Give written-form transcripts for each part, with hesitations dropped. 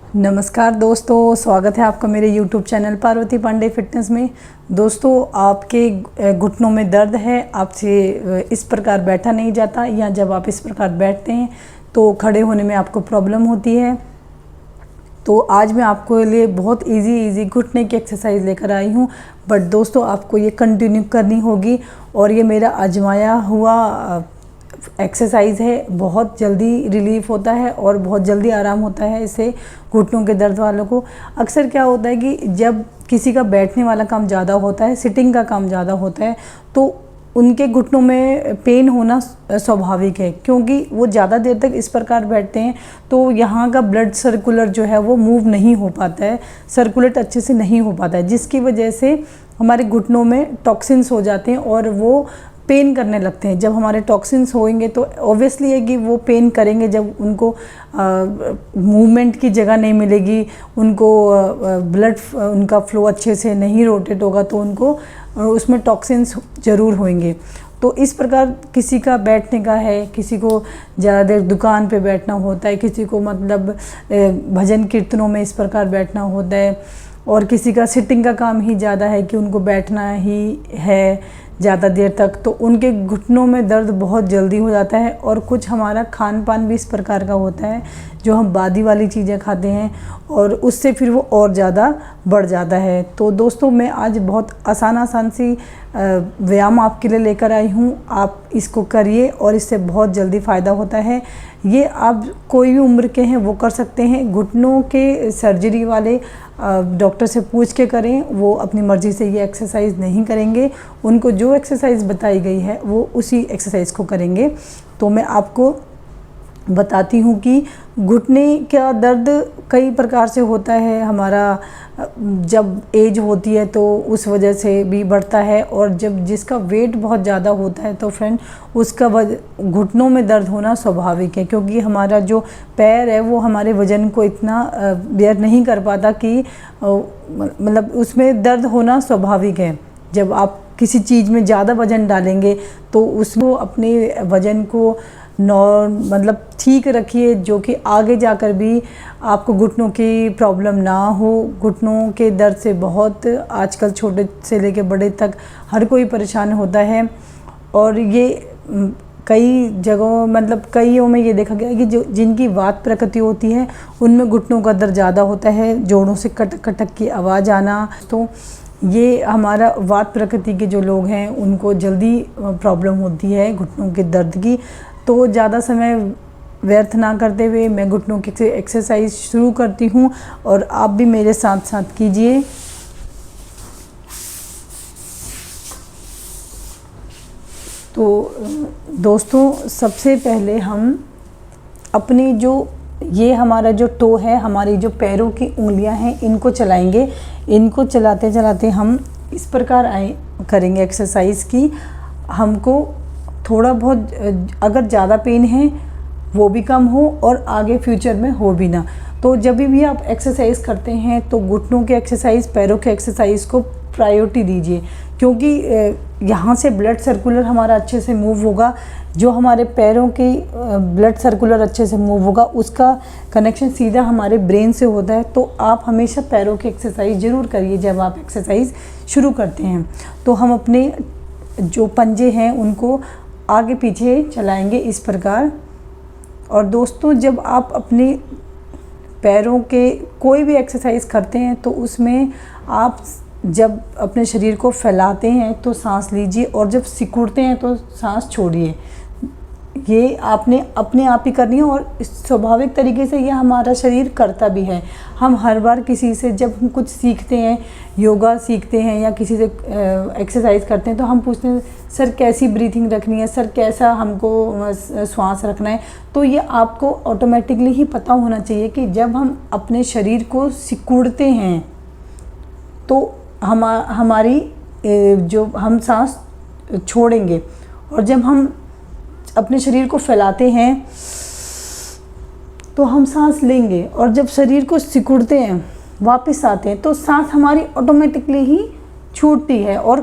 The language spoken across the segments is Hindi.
नमस्कार दोस्तों, स्वागत है आपका मेरे YouTube channel Parvati Pandey fitness में। दोस्तों, आपके घुटनों में दर्द है, आपसे इस प्रकार बैठा नहीं जाता, या जब आप इस प्रकार बैठते हैं तो खड़े होने में आपको प्रॉब्लम होती है। तो आज मैं आपको लिए बहुत इजी घुटने की एक्सरसाइज लेकर आई हूँ। बट दोस्तों, आपको ये कंटिन्यू करनी होगी और ये मेरा आजमाया हुआ एक्सरसाइज है। बहुत जल्दी रिलीफ होता है और बहुत जल्दी आराम होता है इससे घुटनों के दर्द वालों को। अक्सर क्या होता है कि जब किसी का बैठने वाला काम ज़्यादा होता है, सिटिंग का काम ज़्यादा होता है, तो उनके घुटनों में पेन होना स्वाभाविक है, क्योंकि वो ज़्यादा देर तक इस प्रकार बैठते हैं तो यहाँ का ब्लड सर्कुलर जो है वो मूव नहीं हो पाता है, सर्कुलेट अच्छे से नहीं हो पाता है, जिसकी वजह से हमारे घुटनों में टॉक्सिन्स हो जाते हैं और वो पेन करने लगते हैं। जब हमारे टॉक्सिन्स होंगे तो ऑब्वियसली है कि वो पेन करेंगे। जब उनको मूवमेंट की जगह नहीं मिलेगी, उनको ब्लड उनका फ्लो अच्छे से नहीं रोटेट होगा, तो उनको उसमें टॉक्सिन्स ज़रूर होंगे। तो इस प्रकार किसी का बैठने का है, किसी को ज़्यादा देर दुकान पे बैठना होता है, किसी को मतलब भजन कीर्तनों में इस प्रकार बैठना होता है, और किसी का सिटिंग का काम ही ज़्यादा है कि उनको बैठना ही है ज़्यादा देर तक, तो उनके घुटनों में दर्द बहुत जल्दी हो जाता है। और कुछ हमारा खान पान भी इस प्रकार का होता है, जो हम बादी वाली चीज़ें खाते हैं और उससे फिर वो और ज़्यादा बढ़ जाता है। तो दोस्तों, मैं आज बहुत आसान सी व्यायाम आपके लिए लेकर आई हूँ। आप इसको करिए और इससे बहुत जल्दी फ़ायदा होता है। ये आप कोई भी उम्र के हैं वो कर सकते हैं। घुटनों के सर्जरी वाले डॉक्टर से पूछ के करें, वो अपनी मर्ज़ी से ये एक्सरसाइज नहीं करेंगे। उनको जो एक्सरसाइज बताई गई है वो उसी एक्सरसाइज को करेंगे। तो मैं आपको बताती हूँ कि घुटने का दर्द कई प्रकार से होता है। हमारा जब एज होती है तो उस वजह से भी बढ़ता है, और जब जिसका वेट बहुत ज़्यादा होता है तो फ्रेंड उसका घुटनों में दर्द होना स्वाभाविक है, क्योंकि हमारा जो पैर है वो हमारे वज़न को इतना बेयर नहीं कर पाता कि मतलब उसमें दर्द होना स्वाभाविक है। जब आप किसी चीज़ में ज़्यादा वज़न डालेंगे तो उसको अपने वज़न को मतलब ठीक रखिए, जो कि आगे जाकर भी आपको घुटनों की प्रॉब्लम ना हो। घुटनों के दर्द से बहुत आजकल छोटे से लेकर बड़े तक हर कोई परेशान होता है, और ये कई जगहों मतलब कईयों में ये देखा गया है कि जो जिनकी वात प्रकृति होती है उनमें घुटनों का दर्द ज़्यादा होता है, जोड़ों से कटक कटक की आवाज़ आना। तो ये हमारा वात प्रकृति के जो लोग हैं उनको जल्दी प्रॉब्लम होती है घुटनों के दर्द की। तो ज़्यादा समय व्यर्थ ना करते हुए मैं घुटनों की एक्सरसाइज शुरू करती हूँ, और आप भी मेरे साथ साथ कीजिए। तो दोस्तों, सबसे पहले हम अपनी जो ये हमारा जो टो है, हमारी जो पैरों की उंगलियां हैं, इनको चलाएंगे। इनको चलाते चलाते हम इस प्रकार करेंगे एक्सरसाइज की हमको थोड़ा बहुत अगर ज़्यादा पेन है वो भी कम हो और आगे फ्यूचर में हो भी ना। तो जब भी आप एक्सरसाइज करते हैं तो घुटनों के एक्सरसाइज, पैरों के एक्सरसाइज को प्रायोरिटी दीजिए, क्योंकि यहाँ से ब्लड सर्कुलर हमारा अच्छे से मूव होगा। जो हमारे पैरों के ब्लड सर्कुलर अच्छे से मूव होगा उसका कनेक्शन सीधा हमारे ब्रेन से होता है। तो आप हमेशा पैरों की एक्सरसाइज ज़रूर करिए जब आप एक्सरसाइज शुरू करते हैं। तो हम अपने जो पंजे हैं उनको आगे पीछे चलाएंगे इस प्रकार। और दोस्तों, जब आप अपने पैरों के कोई भी एक्सरसाइज करते हैं तो उसमें आप जब अपने शरीर को फैलाते हैं तो सांस लीजिए, और जब सिकुड़ते हैं तो सांस छोड़िए। ये आपने अपने आप ही करनी है, और स्वाभाविक तरीके से ये हमारा शरीर करता भी है। हम हर बार किसी से जब हम कुछ सीखते हैं, योगा सीखते हैं या किसी से एक्सरसाइज करते हैं, तो हम पूछते हैं सर कैसी ब्रीथिंग रखनी है, सर कैसा हमको श्वास रखना है। तो ये आपको ऑटोमेटिकली ही पता होना चाहिए कि जब हम अपने शरीर को सिकुड़ते हैं तो हमारी जो हम सांस छोड़ेंगे, और जब हम अपने शरीर को फैलाते हैं तो हम सांस लेंगे, और जब शरीर को सिकुड़ते हैं वापस आते हैं तो सांस हमारी ऑटोमेटिकली ही छूटती है और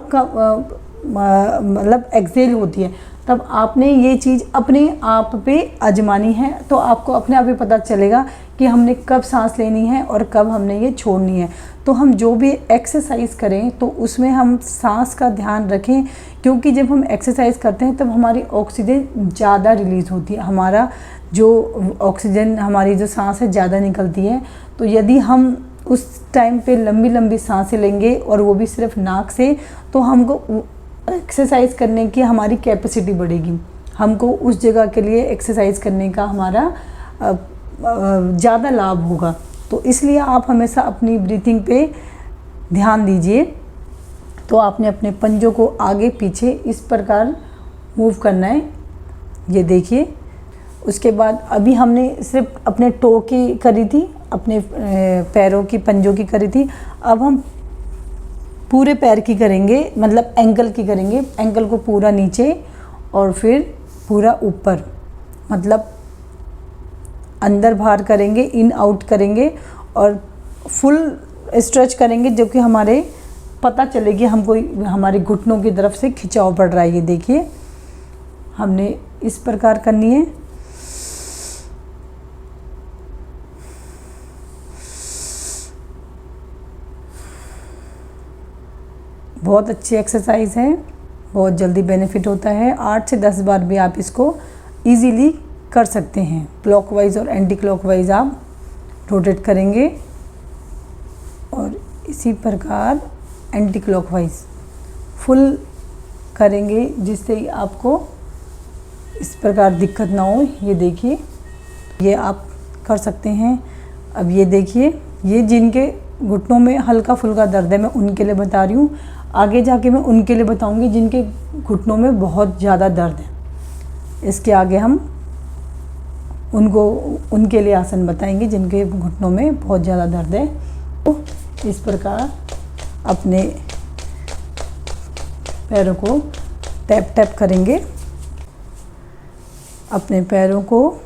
मतलब एक्सहेल होती है। तब आपने ये चीज़ अपने आप पे आजमानी है, तो आपको अपने आप ही पता चलेगा कि हमने कब सांस लेनी है और कब हमने ये छोड़नी है। तो हम जो भी एक्सरसाइज करें तो उसमें हम सांस का ध्यान रखें, क्योंकि जब हम एक्सरसाइज करते हैं तब हमारी ऑक्सीजन ज़्यादा रिलीज़ होती है, हमारा जो ऑक्सीजन हमारी जो सांस है ज़्यादा निकलती है। तो यदि हम उस टाइम पे लंबी लंबी सांसें लेंगे और वो भी सिर्फ नाक से, तो हमको एक्सरसाइज करने की हमारी कैपेसिटी बढ़ेगी, हमको उस जगह के लिए एक्सरसाइज करने का हमारा ज़्यादा लाभ होगा। तो इसलिए आप हमेशा अपनी ब्रीथिंग पे ध्यान दीजिए। तो आपने अपने पंजों को आगे पीछे इस प्रकार मूव करना है, ये देखिए। उसके बाद अभी हमने सिर्फ अपने टो की करी थी, अपने पैरों की पंजों की करी थी। अब हम पूरे पैर की करेंगे, मतलब एंकल की करेंगे। एंकल को पूरा नीचे और फिर पूरा ऊपर, मतलब अंदर बाहर करेंगे, इन आउट करेंगे और फुल स्ट्रेच करेंगे, जो कि हमारे पता चलेगी हमको हमारे घुटनों की तरफ से खिंचाव पड़ रहा है। ये देखिए हमने इस प्रकार करनी है। बहुत अच्छी एक्सरसाइज है, बहुत जल्दी बेनिफिट होता है। 8 से 10 बार भी आप इसको इजीली कर सकते हैं। क्लॉकवाइज और एंटी क्लॉकवाइज आप रोटेट करेंगे और इसी प्रकार एंटी क्लॉकवाइज फुल करेंगे, जिससे आपको इस प्रकार दिक्कत ना हो। ये देखिए, ये आप कर सकते हैं। अब ये देखिए, ये जिनके घुटनों में हल्का फुल्का दर्द है मैं उनके लिए बता रही हूँ। आगे जाके मैं उनके लिए बताऊँगी जिनके घुटनों में बहुत ज़्यादा दर्द है। इसके आगे हम उनके लिए आसन बताएंगे जिनके घुटनों में बहुत ज़्यादा दर्द है। तो इस प्रकार अपने पैरों को टैप टैप करेंगे। अपने पैरों को,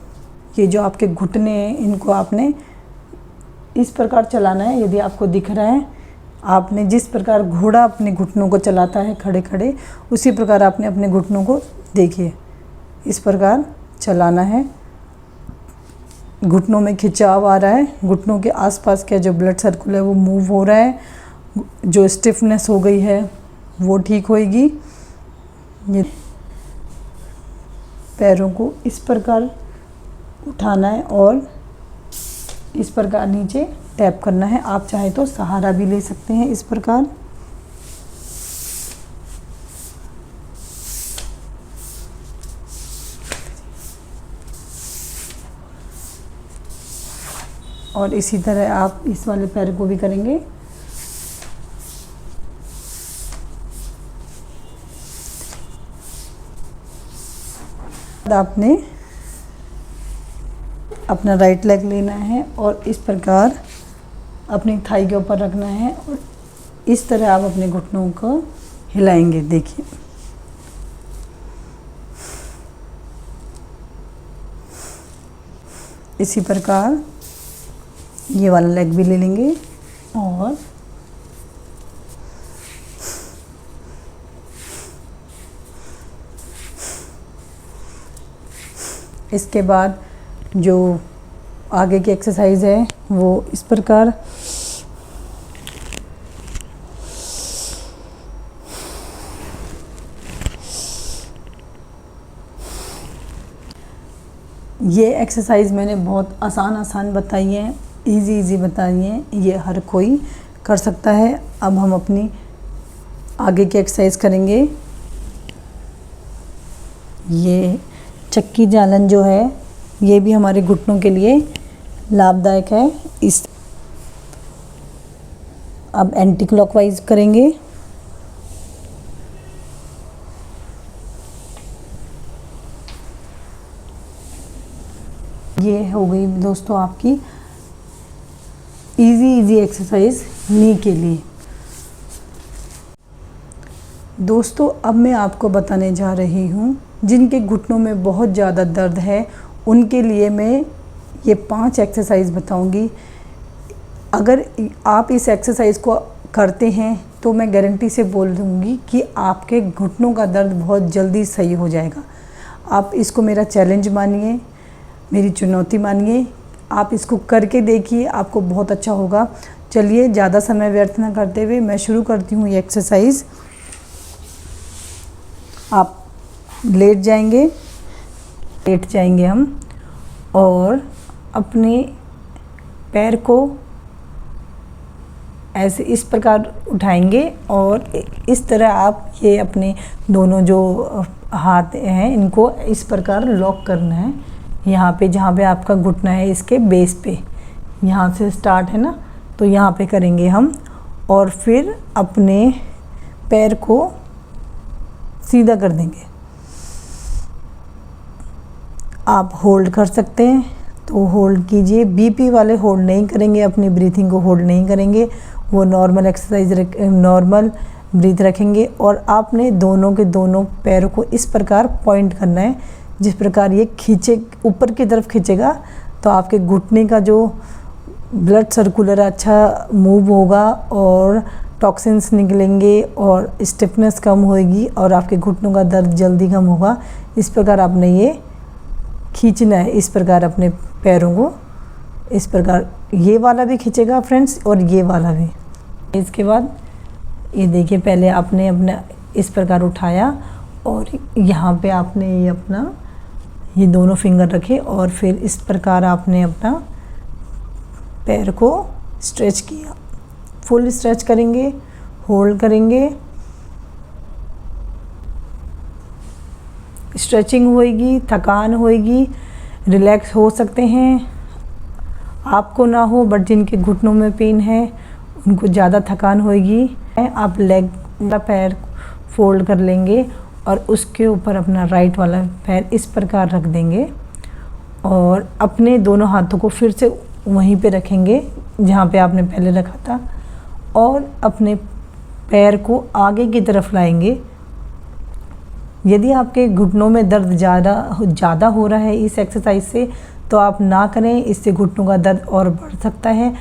ये जो आपके घुटने हैं, इनको आपने इस प्रकार चलाना है। यदि आपको दिख रहा है, आपने जिस प्रकार घोड़ा अपने घुटनों को चलाता है खड़े खड़े, उसी प्रकार आपने अपने घुटनों को देखिए इस प्रकार चलाना है। घुटनों में खिंचाव आ रहा है, घुटनों के आसपास का जो ब्लड सर्कुलर है वो मूव हो रहा है, जो स्टिफनेस हो गई है वो ठीक होएगी। ये पैरों को इस प्रकार उठाना है और इस प्रकार नीचे टैप करना है। आप चाहे तो सहारा भी ले सकते हैं इस प्रकार। और इसी तरह आप इस वाले पैर को भी करेंगे। आपने अपना राइट लेग लेना है और इस प्रकार अपनी थाई के ऊपर रखना है और इस तरह आप अपने घुटनों को हिलाएंगे। देखिए, इसी प्रकार ये वाला लेग भी ले लेंगे और इसके बाद जो आगे की एक्सरसाइज है वो इस प्रकार ये एक्सरसाइज मैंने बहुत आसान बताई है, इजी बताई है, ये हर कोई कर सकता है। अब हम अपनी आगे की एक्सरसाइज करेंगे। ये चक्की जालन जो है ये भी हमारे घुटनों के लिए लाभदायक है। इस अब एंटी क्लॉकवाइज करेंगे। ये हो गई दोस्तों आपकी इजी एक्सरसाइज नी के लिए। दोस्तों अब मैं आपको बताने जा रही हूँ जिनके घुटनों में बहुत ज़्यादा दर्द है उनके लिए मैं ये 5 एक्सरसाइज बताऊंगी। अगर आप इस एक्सरसाइज को करते हैं तो मैं गारंटी से बोल दूँगी कि आपके घुटनों का दर्द बहुत जल्दी सही हो जाएगा। आप इसको मेरा चैलेंज मानिए, मेरी चुनौती मानिए, आप इसको करके देखिए, आपको बहुत अच्छा होगा। चलिए ज़्यादा समय व्यर्थ ना करते हुए मैं शुरू करती हूँ ये एक्सरसाइज। आप लेट जाएंगे हम और अपने पैर को ऐसे इस प्रकार उठाएंगे और इस तरह आप ये अपने दोनों जो हाथ हैं इनको इस प्रकार लॉक करना है। यहाँ पे जहाँ पे आपका घुटना है इसके बेस पे, यहाँ से स्टार्ट है ना, तो यहाँ पे करेंगे हम और फिर अपने पैर को सीधा कर देंगे। आप होल्ड कर सकते हैं तो होल्ड कीजिए। बीपी वाले होल्ड नहीं करेंगे, अपनी ब्रीथिंग को होल्ड नहीं करेंगे, वो नॉर्मल एक्सरसाइज नॉर्मल ब्रीथ रखेंगे। और आपने दोनों के दोनों पैरों को इस प्रकार पॉइंट करना है, जिस प्रकार ये खींचे ऊपर की तरफ खींचेगा तो आपके घुटने का जो ब्लड सर्कुलर अच्छा मूव होगा और टॉक्सिन्स निकलेंगे और स्टिफनेस कम होएगी और आपके घुटनों का दर्द जल्दी कम होगा। इस प्रकार आपने ये खींचना है, इस प्रकार अपने पैरों को इस प्रकार। ये वाला भी खींचेगा फ्रेंड्स और ये वाला भी। इसके बाद ये देखिए, पहले आपने अपना इस प्रकार उठाया और यहाँ पे आपने ये अपना ये दोनों फिंगर रखे और फिर इस प्रकार आपने अपना पैर को स्ट्रेच किया। फुल स्ट्रेच करेंगे, होल्ड करेंगे, स्ट्रेचिंग होएगी, थकान होएगी, रिलैक्स हो सकते हैं। आपको ना हो बट जिनके घुटनों में पेन है उनको ज़्यादा थकान होएगी। आप लेग वाला पैर फोल्ड कर लेंगे और उसके ऊपर अपना राइट वाला पैर इस प्रकार रख देंगे और अपने दोनों हाथों को फिर से वहीं पे रखेंगे जहाँ पे आपने पहले रखा था और अपने पैर को आगे की तरफ लाएंगे। यदि आपके घुटनों में दर्द ज़्यादा हो रहा है इस एक्सरसाइज से तो आप ना करें, इससे घुटनों का दर्द और बढ़ सकता है।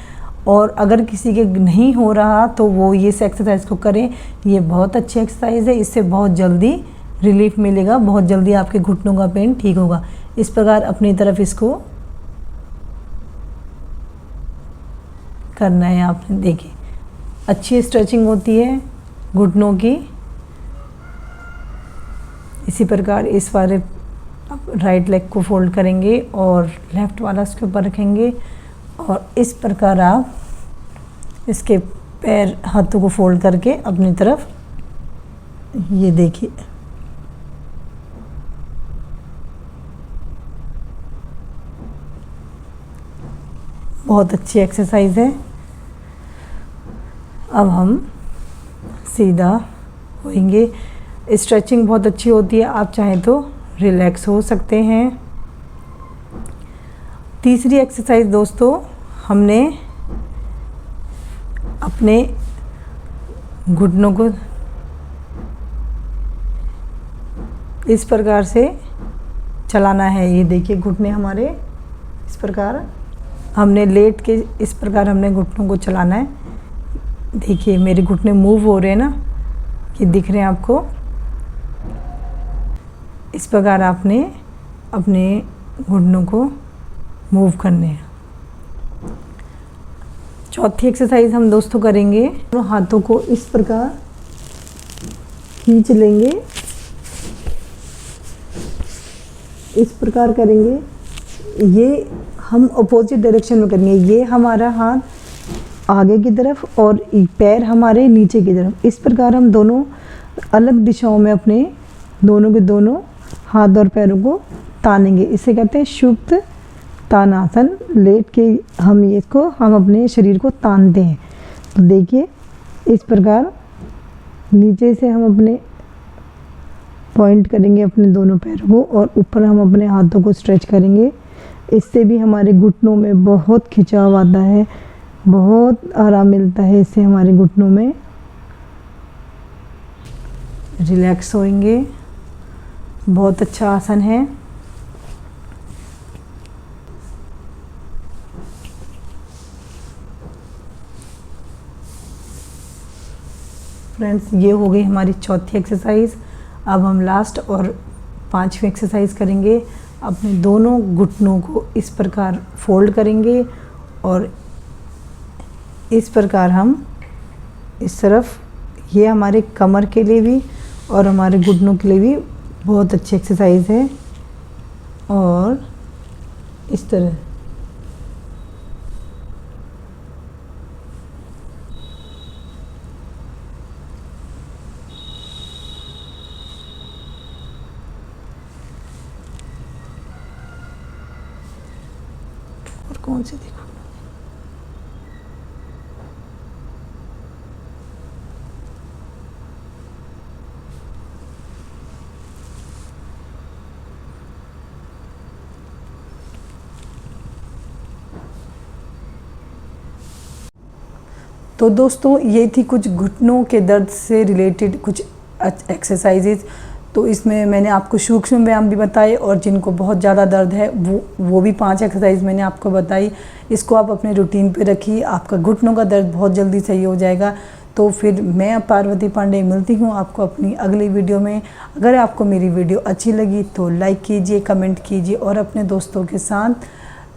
और अगर किसी के नहीं हो रहा तो वो ये एक्सरसाइज को करें। ये बहुत अच्छी एक्सरसाइज है, इससे बहुत जल्दी रिलीफ मिलेगा, बहुत जल्दी आपके घुटनों का पेन ठीक होगा। इस प्रकार अपनी तरफ इसको करना है। आपने देखिए अच्छी स्ट्रेचिंग होती है घुटनों की। इसी प्रकार इस वाले राइट लेग को फोल्ड करेंगे और लेफ़्ट वाला उसके ऊपर रखेंगे और इस प्रकार आप इसके पैर हाथों को फोल्ड करके अपनी तरफ ये देखिए बहुत अच्छी एक्सरसाइज है। अब हम सीधा होएंगे। स्ट्रेचिंग बहुत अच्छी होती है, आप चाहें तो रिलैक्स हो सकते हैं। तीसरी एक्सरसाइज दोस्तों, हमने अपने घुटनों को इस प्रकार से चलाना है। ये देखिए घुटने हमारे इस प्रकार हमने लेट के इस प्रकार हमने घुटनों को चलाना है। देखिए मेरे घुटने मूव हो रहे हैं ना, ये दिख रहे हैं आपको। इस प्रकार आपने अपने घुटनों को मूव करने हैं। चौथी एक्सरसाइज हम दोस्तों करेंगे, दोनों हाथों को इस प्रकार खींच लेंगे, इस प्रकार करेंगे। ये हम अपोजिट डायरेक्शन में करेंगे। ये हमारा हाथ आगे की तरफ और पैर हमारे नीचे की तरफ। इस प्रकार हम दोनों अलग दिशाओं में अपने दोनों के दोनों हाथ और पैरों को तानेंगे। इसे कहते हैं शुप्त तानासन। लेट के हम अपने शरीर को तानते हैं। तो देखिए इस प्रकार नीचे से हम अपने पॉइंट करेंगे अपने दोनों पैरों को और ऊपर हम अपने हाथों को स्ट्रेच करेंगे। इससे भी हमारे घुटनों में बहुत खिंचाव आता है, बहुत आराम मिलता है। इससे हमारे घुटनों में रिलैक्स होएंगे। बहुत अच्छा आसन है। फ्रेंड्स, ये हो गई हमारी चौथी एक्सरसाइज। अब हम लास्ट और 5वीं एक्सरसाइज करेंगे। अपने दोनों घुटनों को इस प्रकार फोल्ड करेंगे और इस प्रकार हम इस तरफ, ये हमारे कमर के लिए भी और हमारे घुटनों के लिए भी बहुत अच्छी एक्सरसाइज है। और इस तरह और कौन सी देखो, तो दोस्तों ये थी कुछ घुटनों के दर्द से रिलेटेड कुछ एक्सरसाइजेज। तो इसमें मैंने आपको सूक्ष्म व्यायाम भी बताए और जिनको बहुत ज़्यादा दर्द है वो भी 5 एक्सरसाइज मैंने आपको बताई। इसको आप अपने रूटीन पे रखिए, आपका घुटनों का दर्द बहुत जल्दी सही हो जाएगा। तो फिर मैं पार्वती पांडे मिलती हूँ आपको अपनी अगली वीडियो में। अगर आपको मेरी वीडियो अच्छी लगी तो लाइक कीजिए, कमेंट कीजिए और अपने दोस्तों के साथ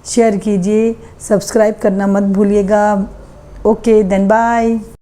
शेयर कीजिए। सब्सक्राइब करना मत भूलिएगा। Okay then bye.